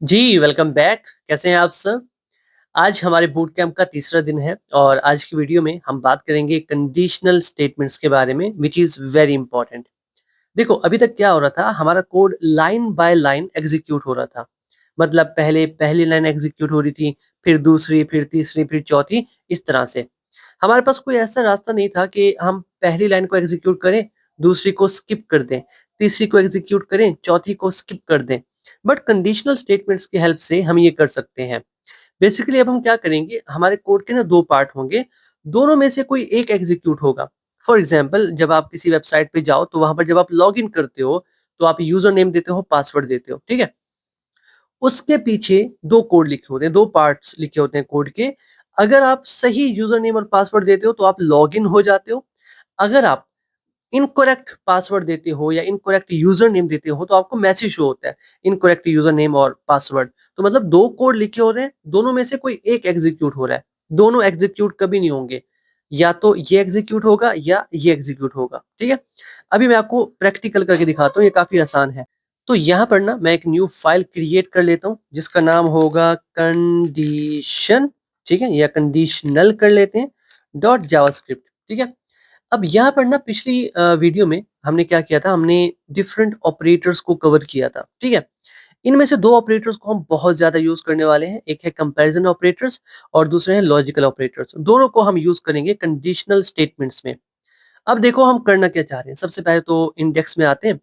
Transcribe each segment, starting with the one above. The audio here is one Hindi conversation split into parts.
जी, वेलकम बैक। कैसे हैं आप सब? आज हमारे बूट कैंप का तीसरा दिन है और आज की वीडियो में हम बात करेंगे कंडीशनल स्टेटमेंट्स के बारे में व्हिच इज़ वेरी इंपॉर्टेंट। देखो, अभी तक क्या हो रहा था, हमारा code line by line execute हो रहा था। मतलब पहले पहली लाइन एग्ज़ीक्यूट हो रही थी, फिर दूसरी, फिर तीसरी, फिर चौथी, इस तरह से। हमारे पास कोई ऐसा रास्ता नहीं था कि हम पहली लाइन को एग्ज़ीक्यूट करें, दूसरी को स्किप कर दें, तीसरी को एग्ज़ीक्यूट करें, चौथी को स्किप कर दें। बट कंडीशनल स्टेटमेंट्स की हेल्प से हम ये कर सकते हैं। बेसिकली अब हम क्या करेंगे, हमारे कोड के ना 2 पार्ट होंगे, दोनों में से कोई एक एग्ज़ीक्यूट होगा। फॉर एग्ज़ाम्पल जब आप किसी वेबसाइट पे जाओ तो वहाँ पर जब आप लॉगिन करते हो, तो आप यूज़र नेम देते हो, पासवर्ड देते हो, ठीक है? उसके पीछे 2 कोड लिखे होते हैं, 2 पार्ट्स लिखे होते हैं कोड के। अगर आप सही यूज़र नेम और पासवर्ड देते हो तो आप लॉगिन हो जाते हो। अगर आप इनकरेक्ट पासवर्ड देते हो या इनकरेक्ट यूज़र नेम देते हो तो आपको मैसेज शो होता है, इनकरेक्ट यूज़र नेम और पासवर्ड। तो मतलब 2 कोड लिखे हो रहे हैं, दोनों में से कोई एक एग्ज़ीक्यूट हो रहा है। दोनों एग्ज़ीक्यूट कभी नहीं होंगे। या तो ये एग्ज़ीक्यूट होगा या ये एग्ज़ीक्यूट होगा, ठीक है? अभी मैं आपको प्रैक्टिकल करके दिखाता हूँ, ये काफ़ी आसान है। तो यहाँ पर ना मैं एक न्यू फाइल क्रिएट कर लेता हूँ, जिसका नाम होगा कंडीशन, ठीक है? या कंडीशनल कर लेते हैं, डॉट जावास्क्रिप्ट, ठीक है? अब यहाँ पर ना पिछली वीडियो में हमने क्या किया था, हमने डिफरेंट ऑपरेटर्स को कवर किया था, ठीक है? इनमें से 2 ऑपरेटर्स को हम बहुत ज़्यादा यूज़ करने वाले हैं, एक है कंपैरिज़न ऑपरेटर्स और दूसरे हैं लॉजिकल ऑपरेटर्स। दोनों को हम यूज़ करेंगे कंडीशनल स्टेटमेंट्स में। अब देखो हम करना क्या चाह रहे हैं, सबसे पहले तो इंडेक्स में आते हैं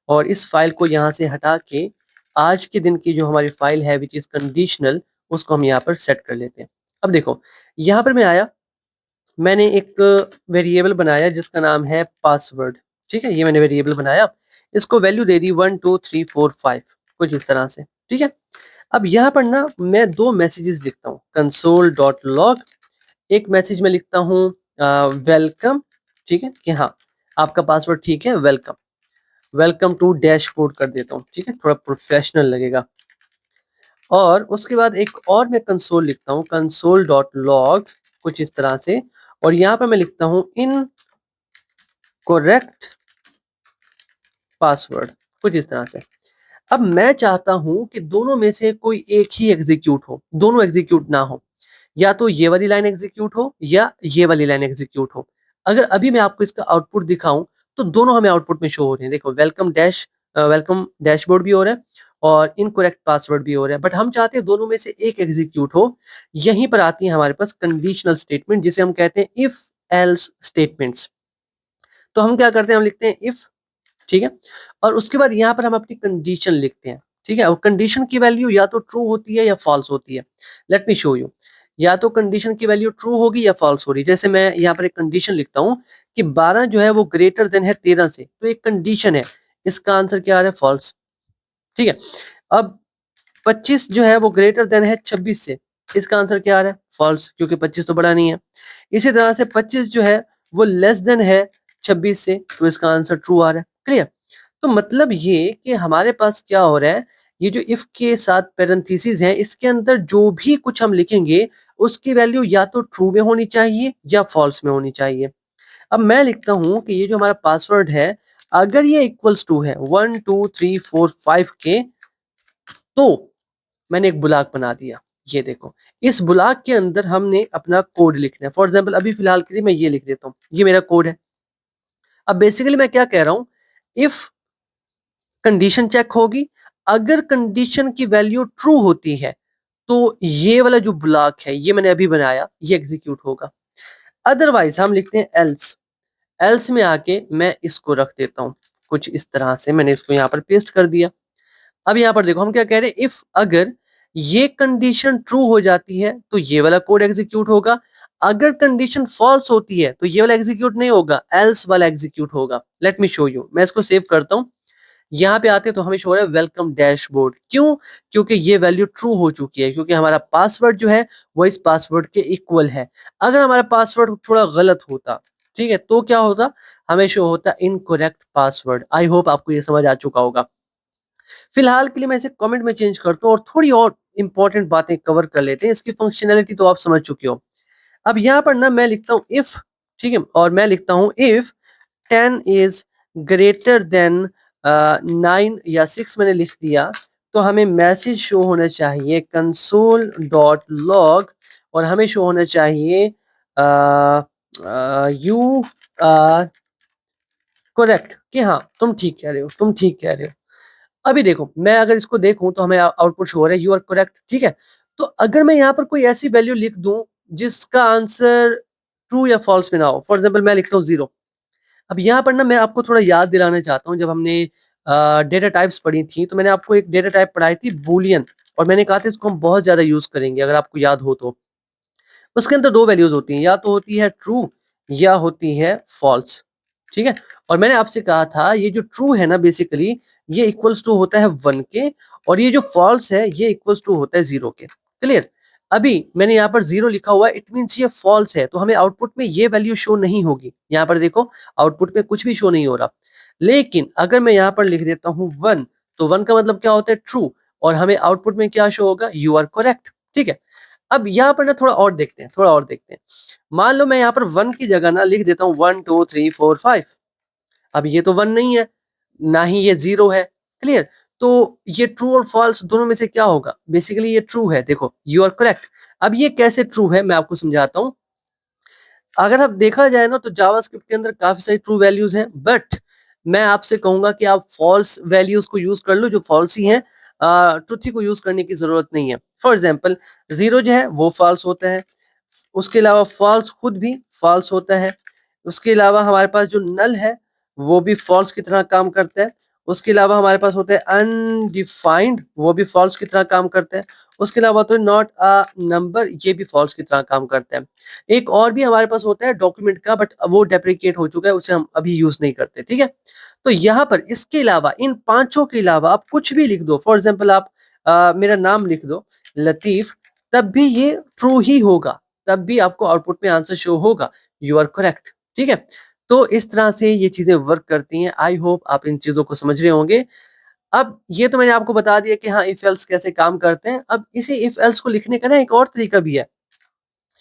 और इस फाइल को यहाँ से हटा के आज के दिन की जो हमारी फाइल है व्हिच इज़ कंडीशनल, उसको हम यहाँ पर सेट कर लेते हैं। अब देखो, यहाँ पर मैं आया, मैंने एक वेरिएबल बनाया जिसका नाम है पासवर्ड, ठीक है? ये मैंने वेरिएबल बनाया, इसको वैल्यू दे दी 1 2 3 4 5 कुछ इस तरह से, ठीक है? अब यहाँ पर ना मैं 2 मैसेजेस लिखता हूँ, console.log। एक मैसेज में लिखता हूँ वेलकम, ठीक है? कि हाँ, आपका पासवर्ड ठीक है, वेलकम। वेलकम टू डैशबोर्ड कर देता हूँ, ठीक है? थोड़ा प्रोफेशनल लगेगा। और उसके बाद एक और मैं कंसोल लिखता हूँ, console.log कुछ इस तरह से, और यहाँ पर मैं लिखता हूँ इनकरेक्ट पासवर्ड, कुछ इस तरह से। अब मैं चाहता हूँ कि दोनों में से कोई एक ही एग्जीक्यूट हो, दोनों एग्जीक्यूट ना हो। या तो ये वाली लाइन एग्जीक्यूट हो या ये वाली लाइन एग्जीक्यूट हो। अगर अभी मैं आपको इसका आउटपुट दिखाऊँ तो दोनों हमें आउटपुट में शो हो रहे हैं। देखो, वेलकम डैशबोर्ड भी हो रहा है और इनकरेक्ट पासवर्ड भी हो रहा है। बट हम चाहते हैं दोनों में से एक एग्जीक्यूट हो। यहीं पर आती है हमारे पास कंडीशनल स्टेटमेंट, जिसे हम कहते हैं इफ एल्स स्टेटमेंट्स। तो हम क्या करते हैं, हम लिखते हैं इफ, ठीक है? और उसके बाद यहाँ पर हम अपनी कंडीशन लिखते हैं, ठीक है? और कंडीशन की वैल्यू या तो ट्रू होती है या फॉल्स होती है। Let me show you. या तो कंडीशन की वैल्यू ट्रू होगी या फॉल्स हो रही है। जैसे मैं यहाँ पर एक कंडीशन लिखता हूँ कि 12 जो है वो ग्रेटर देन है 13 से, तो एक कंडीशन है, इसका आंसर क्या आ रहा है, फॉल्स, ठीक है? अब 25 जो है वो ग्रेटर देन है 26 से, इसका आंसर क्या आ रहा है, फॉल्स, क्योंकि 25 तो बड़ा नहीं है। इसी तरह से 25 जो है वो लेस देन है 26 से, तो इसका आंसर ट्रू आ रहा है। क्लियर? तो मतलब ये कि हमारे पास क्या हो रहा है, ये जो इफ के साथ पैरेंथेसिस है, इसके अंदर जो भी कुछ हम लिखेंगे उसकी वैल्यू या तो ट्रू में होनी चाहिए या फॉल्स में होनी चाहिए। अब मैं लिखता हूँ कि ये जो हमारा पासवर्ड है, अगर ये इक्वल्स टू है 1 2 3 4 5 के, तो मैंने एक ब्लॉक बना दिया। ये देखो, इस ब्लॉक के अंदर हमने अपना कोड लिखना है। फॉर एग्जांपल अभी फिलहाल के लिए मैं ये लिख देता हूँ, ये मेरा कोड है। अब बेसिकली मैं क्या कह रहा हूँ, इफ कंडीशन चेक होगी, अगर कंडीशन की वैल्यू ट्रू होती है तो ये वाला जो ब्लॉक है, ये मैंने अभी बनाया, ये एग्जीक्यूट होगा। अदरवाइज हम लिखते हैं एल्स। एल्स में आके मैं इसको रख देता हूँ कुछ इस तरह से, मैंने इसको यहाँ पर पेस्ट कर दिया। अब यहाँ पर देखो हम क्या कह रहे हैं, इफ अगर ये कंडीशन ट्रू हो जाती है तो ये वाला कोड एग्जीक्यूट होगा। अगर कंडीशन फॉल्स होती है तो ये वाला एग्जीक्यूट नहीं होगा, एल्स वाला एग्जीक्यूट होगा। लेट मी शो यू, मैं इसको सेव करता हूँ। यहाँ पे आते हैं तो हमें शो हो रहा है वेलकम डैशबोर्ड। क्यों? क्योंकि ये वैल्यू ट्रू हो चुकी है, क्योंकि हमारा पासवर्ड जो है वो इस पासवर्ड के इक्वल है। अगर हमारा पासवर्ड थोड़ा गलत होता, ठीक है, तो क्या होता, हमें शो होता इनकरेक्ट पासवर्ड। आई होप आपको ये समझ आ चुका होगा। फिलहाल के लिए मैं इसे कमेंट में चेंज करता हूँ और थोड़ी और इंपॉर्टेंट बातें कवर कर लेते हैं। इसकी फंक्शनैलिटी तो आप समझ चुके हो। अब यहाँ पर ना मैं लिखता हूँ इफ, ठीक है, और मैं लिखता हूँ इफ 10 इज ग्रेटर देन 9 या 6 मैंने लिख दिया, तो हमें मैसेज शो होना चाहिए console.log और हमें शो होना चाहिए यू आर करेक्ट, कि हाँ तुम ठीक कह रहे हो, तुम ठीक कह रहे हो। अभी देखो मैं अगर इसको देखूं तो हमें आउटपुट शो हो रहा है यू आर करेक्ट, ठीक है। तो अगर मैं यहाँ पर कोई ऐसी वैल्यू लिख दूं जिसका आंसर ट्रू या फॉल्स में ना हो, फॉर एग्जाम्पल मैं लिखता हूँ 0। अब यहाँ पर ना मैं आपको थोड़ा याद दिलाना चाहता हूँ, जब हमने डेटा टाइप्स पढ़ी थी तो मैंने आपको एक डेटा टाइप पढ़ाई थी बूलियन, और मैंने कहा था इसको हम बहुत ज्यादा यूज करेंगे, अगर आपको याद हो तो। उसके अंदर दो वैल्यूज होती हैं, या तो होती है ट्रू या होती है फॉल्स, ठीक है। और मैंने आपसे कहा था ये जो ट्रू है ना बेसिकली ये इक्वल्स टू होता है 1 के, और ये जो फॉल्स है ये इक्वल्स टू होता है 0 के। क्लियर। अभी मैंने यहाँ पर 0 लिखा हुआ है, इट मीन्स ये फॉल्स है, तो हमें आउटपुट में ये वैल्यू शो नहीं होगी। यहाँ पर देखो आउटपुट में कुछ भी शो नहीं हो रहा। लेकिन अगर मैं यहाँ पर लिख देता हूँ 1, तो 1 का मतलब क्या होता है ट्रू, और हमें आउटपुट में क्या शो होगा यू आर करेक्ट, ठीक है। अब यहाँ पर ना थोड़ा और देखते हैं, थोड़ा और देखते हैं। मान लो मैं यहाँ पर 1 की जगह ना लिख देता हूँ 1 2 3 4 5। अब ये तो 1 नहीं है, ना ही ये 0 है। क्लियर। तो ये ट्रू और फॉल्स दोनों में से क्या होगा, बेसिकली ये ट्रू है। देखो यू आर करेक्ट। अब ये कैसे ट्रू है मैं आपको समझाता हूँ। अगर अब देखा जाए ना तो जावास्क्रिप्ट के अंदर काफी सारी ट्रू वैल्यूज हैं, बट मैं आपसे कहूंगा कि आप फॉल्स वैल्यूज को यूज कर लो जो फॉल्स ही हैं। ट्रुथ ही को यूज करने की जरूरत नहीं है। फॉर एग्जाम्पल 0 जो है वो फॉल्स होता है, उसके अलावा फॉल्स खुद भी फॉल्स होता है, उसके अलावा हमारे पास जो नल है वो भी फॉल्स की तरह काम करता है, उसके अलावा हमारे पास होता है अनडिफाइंड, वो भी फॉल्स की तरह काम करता है, उसके अलावा तो नॉट अ नंबर, ये भी फॉल्स की तरह काम करता है। एक और भी हमारे पास होता है डॉक्यूमेंट का, बट वो डेप्रिकेट हो चुका है, उसे हम अभी यूज नहीं करते, ठीक है। तो यहाँ पर इसके अलावा इन पांचों के अलावा आप कुछ भी लिख दो, फॉर एग्जाम्पल आप मेरा नाम लिख दो लतीफ, तब भी ये ट्रू ही होगा, तब भी आपको आउटपुट में आंसर शो होगा यू आर करेक्ट, ठीक है। तो इस तरह से ये चीजें वर्क करती हैं। आई होप आप इन चीजों को समझ रहे होंगे। अब ये तो मैंने आपको बता दिया कि हाँ इफ एल्स कैसे काम करते हैं। अब इसी इफ एल्स को लिखने का ना एक और तरीका भी है,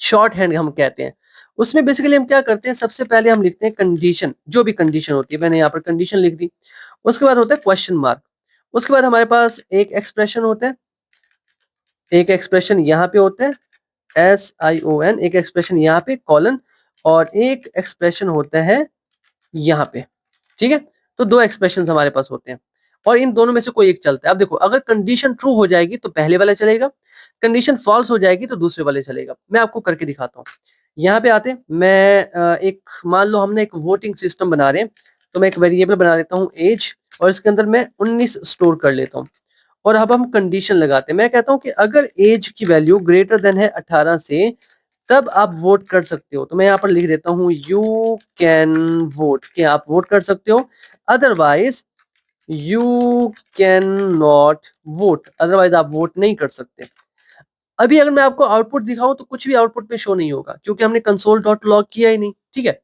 शॉर्ट हैंड हम कहते हैं। उसमें बेसिकली हम क्या करते हैं, सबसे पहले हम लिखते हैं कंडीशन, जो भी कंडीशन होती है, मैंने यहाँ पर कंडीशन लिख दी। उसके बाद होता है क्वेश्चन मार्क, उसके बाद हमारे पास एक एक्सप्रेशन होता है, एक एक्सप्रेशन यहाँ पे होता है SION, एक एक्सप्रेशन यहाँ पे कॉलन, और एक एक्सप्रेशन होता है यहाँ पे, ठीक है। तो दो एक्सप्रेशन हमारे पास होते हैं, और इन दोनों में से कोई एक चलता है। अब देखो अगर कंडीशन ट्रू हो जाएगी तो पहले वाला चलेगा, कंडीशन फॉल्स हो जाएगी तो दूसरे वाले चलेगा। मैं आपको करके दिखाता हूँ। यहाँ पे आते हैं, मैं एक मान लो हमने एक वोटिंग सिस्टम बना रहे हैं, तो मैं एक वेरिएबल बना देता हूँ एज, और इसके अंदर मैं 19 स्टोर कर लेता हूँ। और अब हम कंडीशन लगाते हैं, मैं कहता हूँ कि अगर एज की वैल्यू ग्रेटर देन है 18 से, तब आप वोट कर सकते हो। तो मैं यहाँ पर लिख देता हूँ यू कैन वोट, कि आप वोट कर सकते हो, otherwise you can not vote, otherwise आप वोट नहीं कर सकते। अभी अगर मैं आपको आउटपुट दिखाऊं तो कुछ भी आउटपुट में शो नहीं होगा, क्योंकि हमने कंसोल डॉट लॉग किया ही नहीं, ठीक है।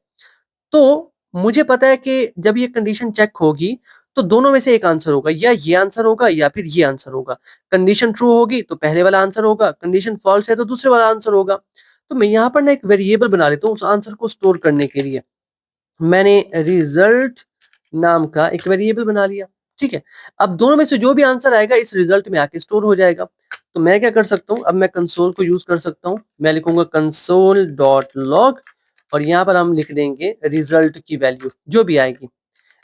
तो मुझे पता है कि जब ये कंडीशन चेक होगी तो दोनों में से एक आंसर होगा, या ये आंसर होगा या फिर ये आंसर होगा। कंडीशन ट्रू होगी तो पहले वाला आंसर होगा, कंडीशन फॉल्स है तो दूसरे वाला आंसर होगा। तो मैं यहाँ पर ना एक वेरिएबल बना लेता हूँ उस आंसर को स्टोर करने के लिए। मैंने रिजल्ट नाम का एक वेरिएबल बना लिया, ठीक है। अब दोनों में से जो भी आंसर आएगा इस रिजल्ट में आके स्टोर हो जाएगा। तो मैं क्या कर सकता हूँ, अब मैं कंसोल को यूज कर सकता हूँ, मैं लिखूंगा कंसोल डॉट लॉग, और यहाँ पर हम लिख देंगे रिजल्ट की वैल्यू जो भी आएगी।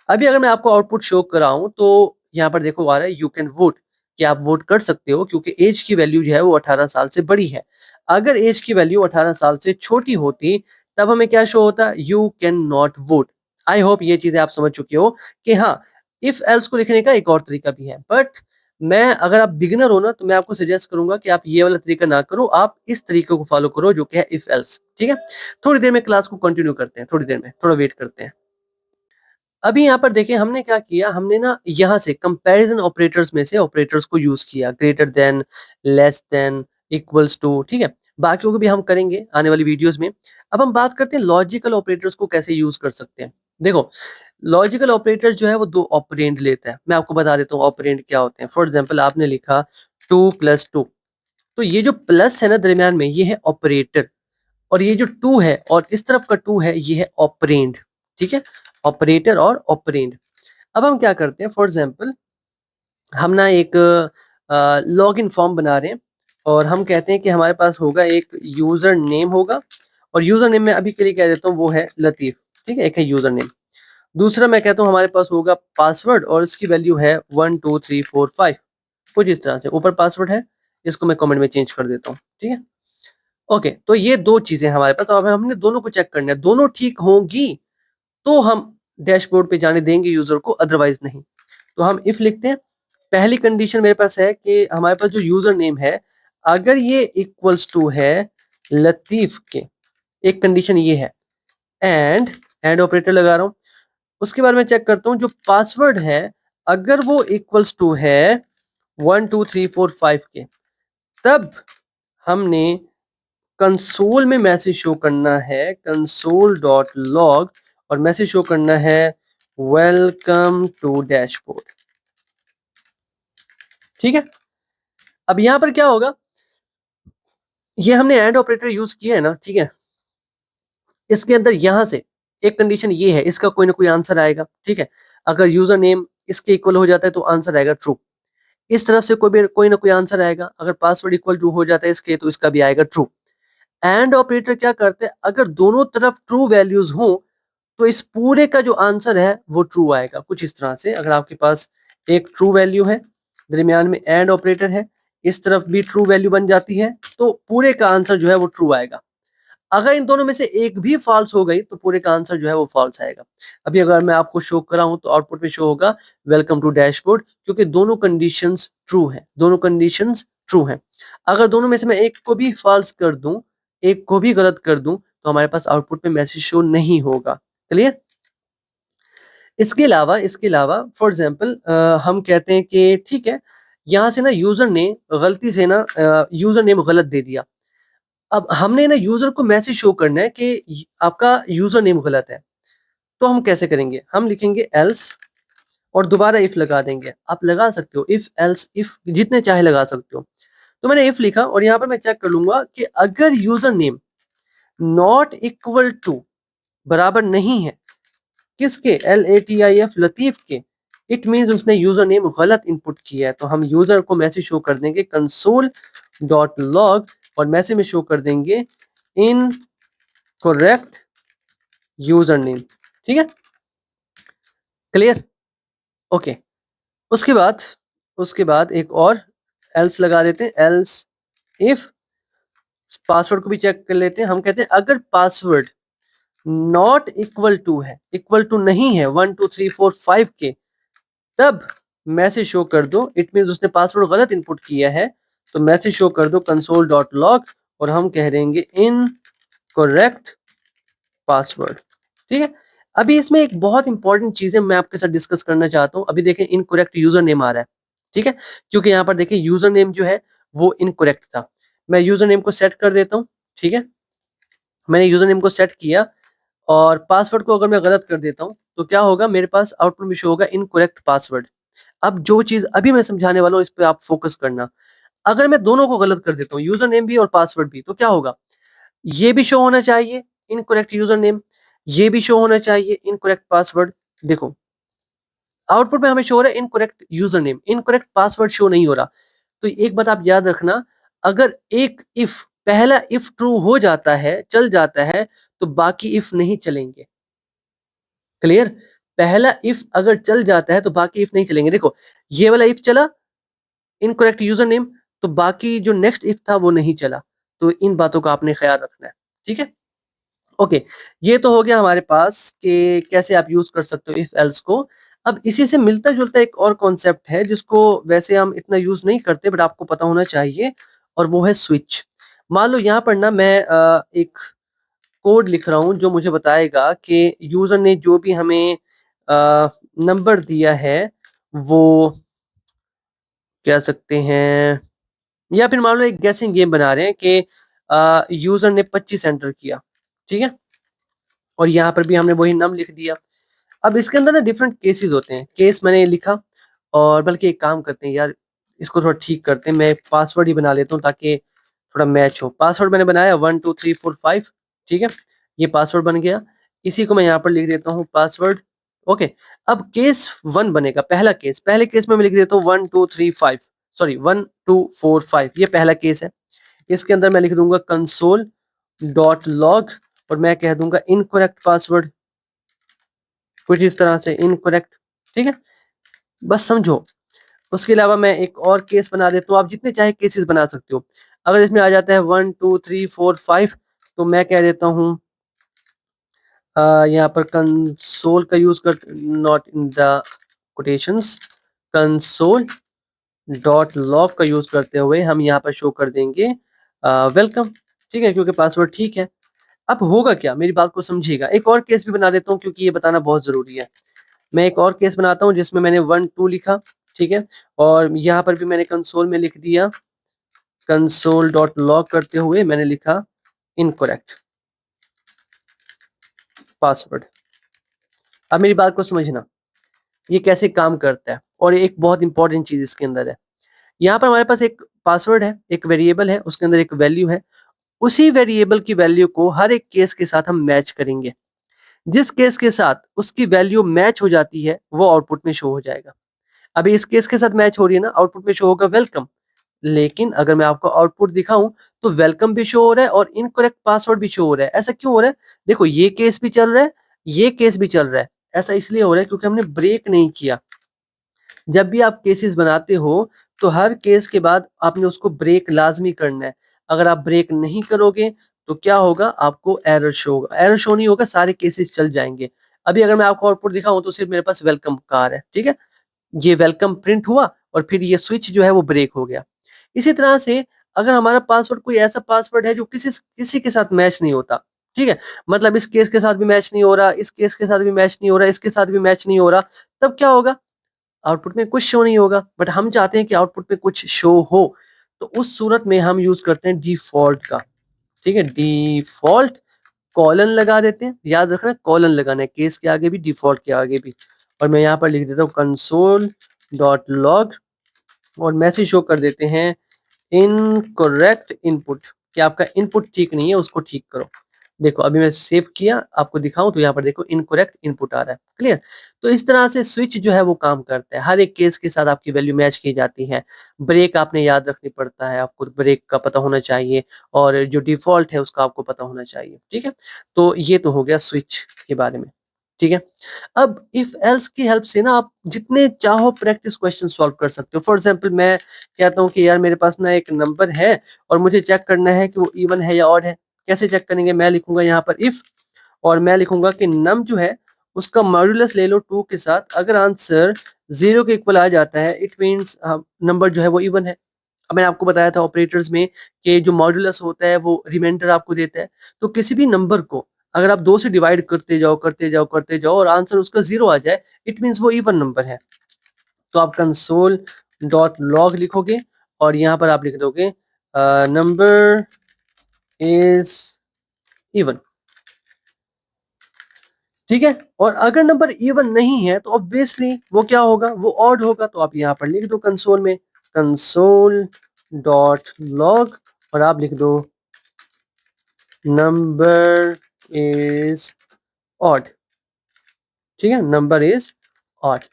अभी अगर मैं आपको आउटपुट शो कराऊं तो यहाँ पर देखो आ रहा है यू कैन वोट, कि आप वोट कर सकते हो, क्योंकि एज की वैल्यू जो है वो 18 साल से बड़ी है। अगर एज की वैल्यू 18 साल से छोटी होती तब हमें क्या शो होता, you can not vote. I hope ये चीजें आप समझ चुके हो कि हाँ इफ एल्स को लिखने का एक और तरीका भी है। बट मैं अगर आप बिगिनर हो ना तो मैं आपको सजेस्ट करूंगा कि आप ये वाला तरीका ना करो, आप इस तरीके को फॉलो करो जो कि है इफ एल्स, ठीक है। थोड़ी देर में क्लास को कंटिन्यू करते हैं, थोड़ी देर में थोड़ा वेट करते हैं। अभी यहाँ पर देखिए हमने क्या किया, हमने ना यहाँ से कंपैरिजन ऑपरेटर्स में से ऑपरेटर्स को यूज किया, greater than, less than, equals to, ठीक है। बाकियों को भी हम करेंगे आने वाली वीडियोस में। अब हम बात करते हैं लॉजिकल ऑपरेटर्स को कैसे यूज कर सकते हैं। देखो लॉजिकल ऑपरेटर जो है वो दो ऑपरेंड लेता है। मैं आपको बता देता हूँ ऑपरेंड क्या होते हैं। फॉर एग्जाम्पल आपने लिखा 2 + 2, तो ये जो प्लस है ना दरमियान में ये है ऑपरेटर, और ये जो 2 है और इस तरफ का 2 है ये है ऑपरेंड, ठीक है। ऑपरेटर और ऑपरेंड। अब हम क्या करते हैं, फॉर एग्जाम्पल हम ना एक लॉगिन फॉर्म बना रहे हैं और हम कहते हैं कि हमारे पास होगा एक यूजर नेम होगा और यूजर नेम में अभी के लिए कह देता हूँ वो है लतीफ। ठीक है, एक है यूजर नेम। दूसरा मैं कहता हूँ हमारे पास होगा पासवर्ड और इसकी वैल्यू है 12345, कुछ इस तरह से। ऊपर पासवर्ड है, इसको मैं कमेंट में चेंज कर देता हूँ। ठीक है, ओके। तो ये दो चीजें हमारे पास, अब हमने दोनों को चेक करना है। दोनों ठीक होंगी तो हम डैशबोर्ड पे जाने देंगे यूजर को, अदरवाइज नहीं। तो हम इफ लिखते हैं। पहली कंडीशन मेरे पास है कि हमारे पास जो यूजर नेम है अगर ये इक्वल्स टू है लतीफ के, एक कंडीशन ये है, एंड ऑपरेटर लगा रहा हूं। उसके बाद मैं चेक करता हूं जो पासवर्ड है अगर वो इक्वल्स टू है 12345 के, तब हमने कंसोल में मैसेज शो करना है कंसोल डॉट लॉग और मैसेज शो करना है वेलकम टू डैशबोर्ड। ठीक है, अब यहां पर क्या होगा, ये हमने एंड ऑपरेटर यूज किया है ना। ठीक है, इसके अंदर यहां से एक कंडीशन ये है, इसका कोई ना कोई आंसर आएगा। ठीक है, अगर यूजर नेम इसके इक्वल हो जाता है तो आंसर आएगा ट्रू। इस तरफ से कोई ना कोई आंसर आएगा। अगर पासवर्ड इक्वल टू हो जाता है इसके तो इसका भी आएगा ट्रू। एंड ऑपरेटर क्या करते हैं, अगर दोनों तरफ ट्रू वैल्यूज हो तो इस पूरे का जो आंसर है वो ट्रू आएगा। कुछ इस तरह से, अगर आपके पास एक ट्रू वैल्यू है, दरमियान में एंड ऑपरेटर है, इस तरफ भी ट्रू वैल्यू बन जाती है, तो पूरे का आंसर जो है वो ट्रू आएगा। अगर इन दोनों में से एक भी फॉल्स हो गई तो पूरे का आंसर जो है वो फॉल्स आएगा। अभी अगर मैं आपको शो कराऊं तो आउटपुट में शो होगा वेलकम टू डैशबोर्ड, क्योंकि दोनों कंडीशंस ट्रू हैं, दोनों कंडीशंस ट्रू हैं। अगर दोनों में से मैं एक को भी फॉल्स कर दूं, एक को भी गलत कर दूं, तो हमारे पास आउटपुट में मैसेज शो नहीं होगा। क्लियर? इसके अलावा फॉर एग्जांपल हम कहते हैं कि ठीक है, यहाँ से ना यूजर ने गलती से ना यूजर नेम गलत दे दिया। अब हमने ना यूजर को मैसेज शो करना है कि आपका यूजर नेम गलत है। तो हम कैसे करेंगे, हम लिखेंगे एल्स और दोबारा इफ लगा देंगे। आप लगा सकते हो इफ एल्स इफ, जितने चाहे लगा सकते हो। तो मैंने इफ लिखा और यहाँ पर मैं चेक कर लूंगा कि अगर user name not equal to, बराबर नहीं है किसके, LATIF लतीफ के, इट मीन्स उसने यूजर नेम गलत इनपुट किया है। तो हम यूजर को मैसेज शो कर देंगे कंसोल डॉट लॉग और मैसेज में शो कर देंगे इन करेक्ट यूजर नेम। ठीक है, क्लियर? ओके। उसके बाद एक और एल्स लगा देते हैं, एल्स इफ, पासवर्ड को भी चेक कर लेते हैं। हम कहते हैं अगर पासवर्ड नॉट इक्वल टू है, इक्वल टू नहीं है 12345 के, तब मैसेज शो कर दो, इट मीन उसने पासवर्ड गलत इनपुट किया है, तो मैसेज शो कर दो कंसोल डॉट लॉग और हम कह देंगे इन करेक्ट पासवर्ड। ठीक है, अभी इसमें एक बहुत इंपॉर्टेंट चीज है, मैं आपके साथ डिस्कस करना चाहता हूं। अभी देखें इनकरेक्ट यूजर नेम आ रहा है। ठीक है, क्योंकि यहाँ पर देखिए यूजर नेम जो है वो इनकरेक्ट था। मैं यूजर नेम को सेट कर देता हूँ। ठीक है, मैंने यूजर नेम को सेट किया और पासवर्ड को अगर मैं गलत कर देता हूँ तो क्या होगा, मेरे पास आउटपुट में शो होगा इनकरेक्ट पासवर्ड। अब जो चीज अभी मैं समझाने वाला हूँ इस पे आप फोकस करना। अगर मैं दोनों को गलत कर देता हूँ, यूजर नेम भी और पासवर्ड भी, तो क्या होगा, ये भी शो होना चाहिए इनकरेक्ट यूजर नेम, ये भी शो होना चाहिए इनकरेक्ट पासवर्ड। देखो आउटपुट में हमें शो हो रहा है incorrect user name, incorrect password show नहीं हो रहा। तो एक बात आप याद रखना, अगर एक इफ, पहला इफ ट्रू हो जाता है, चल जाता है, तो बाकी इफ नहीं चलेंगे। क्लियर? पहला इफ अगर चल जाता है तो बाकी इफ नहीं चलेंगे। देखो ये वाला इफ चला, इनकरेक्ट यूजर नेम, तो बाकी जो नेक्स्ट इफ था वो नहीं चला। तो इन बातों का आपने ख्याल रखना है। ठीक है, ओके। ये तो हो गया हमारे पास कि कैसे आप यूज कर सकते हो इफ एल्स को। अब इसी से मिलता जुलता एक और कॉन्सेप्ट है जिसको वैसे हम इतना यूज नहीं करते बट आपको पता होना चाहिए, और वो है स्विच। मान लो यहाँ पर ना मैं एक कोड लिख रहा हूँ जो मुझे बताएगा कि यूजर ने जो भी हमें नंबर दिया है वो कह सकते हैं, या फिर मान लो एक गैसिंग गेम बना रहे हैं कि यूजर ने 25 एंटर किया। ठीक है, और यहाँ पर भी हमने वही नम लिख दिया। अब इसके अंदर ना डिफरेंट केसेस होते हैं, केस मैंने लिखा, और बल्कि एक काम करते हैं यार, इसको थोड़ा ठीक करते हैं, मैं पासवर्ड ही बना लेता हूँ ताकि थोड़ा मैच हो। पासवर्ड मैंने बनाया 12345। ठीक है, ये पासवर्ड बन गया। इसी को मैं यहाँ पर लिख देता हूँ पासवर्ड। ओके, अब केस 1 बनेगा, पहला केस, पहले केस में मैं लिख देता हूँ 1235। सॉरी 1 2 4 5 ये पहला केस है। इसके अंदर मैं लिख दूंगा कंसोल डॉट लॉग और मैं कह दूंगा इनकरेक्ट पासवर्ड, कुछ इस तरह से इनकरेक्ट। ठीक है, बस समझो। उसके अलावा मैं एक और केस बना देता हूँ, आप जितने चाहे केसेस बना सकते हो। अगर इसमें आ जाता है 1 2 3 4 5 तो मैं कह देता हूँ यहाँ पर कंसोल का यूज कर, not in the quotations, console dot log का यूज करते हुए हम यहाँ पर शो कर देंगे वेलकम। ठीक है, क्योंकि पासवर्ड ठीक है। अब होगा क्या, मेरी बात को समझिएगा। एक और केस भी बना देता हूँ क्योंकि ये बताना बहुत जरूरी है। मैं एक और केस बनाता हूँ जिसमें मैंने 1 2 लिखा, ठीक है, और यहाँ पर भी मैंने कंसोल में लिख दिया, कंसोल डॉट लॉग करते हुए मैंने लिखा इनकरेक्ट पासवर्ड। अब मेरी बात को समझना, ये कैसे काम करता है और एक बहुत इंपॉर्टेंट चीज इसके अंदर है। यहाँ पर हमारे पास एक पासवर्ड है, एक वेरिएबल है, उसके अंदर एक वैल्यू है। उसी वेरिएबल की वैल्यू को हर एक केस के साथ हम मैच करेंगे। जिस केस के साथ उसकी वैल्यू मैच हो जाती है वो आउटपुट में शो हो जाएगा। अभी इस केस के साथ मैच हो रही है ना, आउटपुट में शो होगा वेलकम। लेकिन अगर मैं आपको आउटपुट दिखाऊं तो वेलकम भी शो हो रहा है और इनकरेक्ट पासवर्ड भी शो हो रहा है। ऐसा क्यों हो रहा है? देखो, ये केस भी चल रहा है, ये केस भी चल रहा है। ऐसा इसलिए हो रहा है क्योंकि हमने ब्रेक नहीं किया। जब भी आप केसेस बनाते हो तो हर केस के बाद आपने उसको ब्रेक लाजमी करना है। अगर आप ब्रेक नहीं करोगे तो क्या होगा, आपको एरर शो होगा। एरर शो नहीं होगा, सारे केसेस चल जाएंगे। अभी अगर मैं आपको आउटपुट दिखाऊं तो सिर्फ मेरे पास वेलकम कार है, ठीक है, ये वेलकम प्रिंट हुआ और फिर ये स्विच जो है वो ब्रेक हो गया। इसी तरह से अगर हमारा पासवर्ड कोई ऐसा पासवर्ड है जो किसी किसी के साथ मैच नहीं होता, ठीक है, मतलब इस केस के साथ भी मैच नहीं हो रहा, इस केस के साथ भी मैच नहीं हो रहा, इसके साथ भी मैच नहीं हो रहा, तब क्या होगा, आउटपुट में कुछ शो नहीं होगा। बट हम चाहते हैं कि आउटपुट में कुछ शो हो, तो उस सूरत में हम यूज करते हैं डिफॉल्ट का। ठीक है, डिफॉल्ट कॉलन लगा देते हैं। याद रखना, कॉलन लगाना है केस के आगे भी, डिफॉल्ट के आगे भी। और मैं यहाँ पर लिख देता हूँ कंसोल डॉट लॉग और मैसेज शो कर देते हैं इनकरेक्ट इनपुट, कि आपका इनपुट ठीक नहीं है, उसको ठीक करो। देखो, अभी मैं सेव किया, आपको दिखाऊं तो यहाँ पर देखो इनकरेक्ट इनपुट आ रहा है। क्लियर? तो इस तरह से स्विच जो है वो काम करता है। हर एक केस के साथ आपकी वैल्यू मैच की जाती है। ब्रेक आपने याद रखनी पड़ता है, आपको ब्रेक का पता होना चाहिए और जो डिफॉल्ट है उसका आपको पता होना चाहिए। ठीक है, तो ये तो हो गया स्विच के बारे में। ठीक है, अब इफ एल्स की हेल्प से ना आप जितने चाहो प्रैक्टिस क्वेश्चन सॉल्व कर सकते हो। फॉर एग्जांपल मैं कहता हूँ कि यार मेरे पास ना एक नंबर है और मुझे चेक करना है कि वो इवन है या ऑड है। कैसे चेक करेंगे? मैं लिखूंगा यहाँ पर इफ और मैं लिखूंगा कि नम जो है उसका मॉड्यूलस ले लो 2 के साथ। अगर आंसर 0 के इक्वल आ जाता है इट मीन्स नंबर जो है वो इवन है। अब मैंने आपको बताया था ऑपरेटर्स में कि जो मॉड्यूलस होता है वो रिमाइंडर आपको देता है। तो किसी भी नंबर को अगर आप 2 से डिवाइड करते जाओ करते जाओ करते जाओ और आंसर उसका 0 आ जाए इट मीन्स वो इवन नंबर है। तो आप कंसोल डॉट लॉग लिखोगे और यहाँ पर आप लिख दोगे नंबर इज इवन। ठीक है, और अगर नंबर इवन नहीं है तो ऑब्वियसली वो क्या होगा, वो ऑड होगा। तो आप यहाँ पर लिख दो कंसोल में कंसोल डॉट लॉग और आप लिख दो नंबर इज ऑड। ठीक है, नंबर इज ऑड।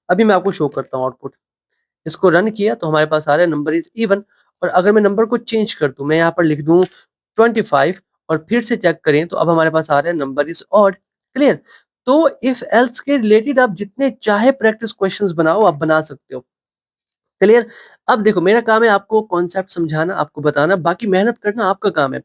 अभी मैं आपको शो करता हूँ आउटपुट। इसको रन किया तो हमारे पास आ रहा है नंबर इज इवन। और अगर मैं नंबर को चेंज कर दूं, मैं यहाँ पर लिख दूं 25 और फिर से चेक करें तो अब हमारे पास आ रहा है नंबर इज ऑड। क्लियर? तो इफ एल्स के रिलेटेड आप जितने चाहे प्रैक्टिस क्वेश्चंस बनाओ, आप बना सकते हो। क्लियर? अब देखो, मेरा काम है आपको कॉन्सेप्ट समझाना, आपको बताना, बाकी मेहनत करना आपका काम है।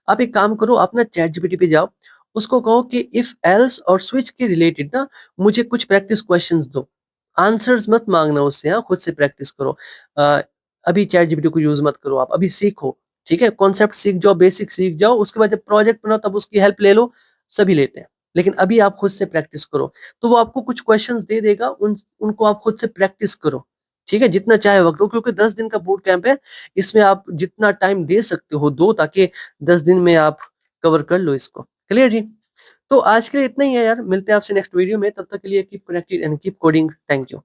आप एक काम करो, आप ना चैट जीपीटी पे जाओ, उसको कहो कि इफ एल्स और स्विच के रिलेटेड ना मुझे कुछ प्रैक्टिस क्वेश्चंस दो। आंसर्स मत मांगना उससे, हाँ, खुद से प्रैक्टिस करो। अ, अभी चैट जीपीटी को यूज मत करो, आप अभी सीखो। ठीक है, कॉन्सेप्ट सीख जाओ, बेसिक सीख जाओ, उसके बाद जब प्रोजेक्ट बनाओ तब उसकी हेल्प ले लो। सभी लेते हैं, लेकिन अभी आप खुद से प्रैक्टिस करो। तो वो आपको कुछ क्वेश्चंस दे देगा, उनको आप खुद से प्रैक्टिस करो। ठीक है, जितना चाहे वक्त दो, क्योंकि 10 दिन का बूट कैंप है। इसमें आप जितना टाइम दे सकते हो दो, ताकि 10 दिन में आप कवर कर लो इसको। क्लियर जी? तो आज के लिए इतना ही है यार, मिलते हैं आपसे नेक्स्ट वीडियो में। तब तक के लिए keep connected and keep coding. Thank you.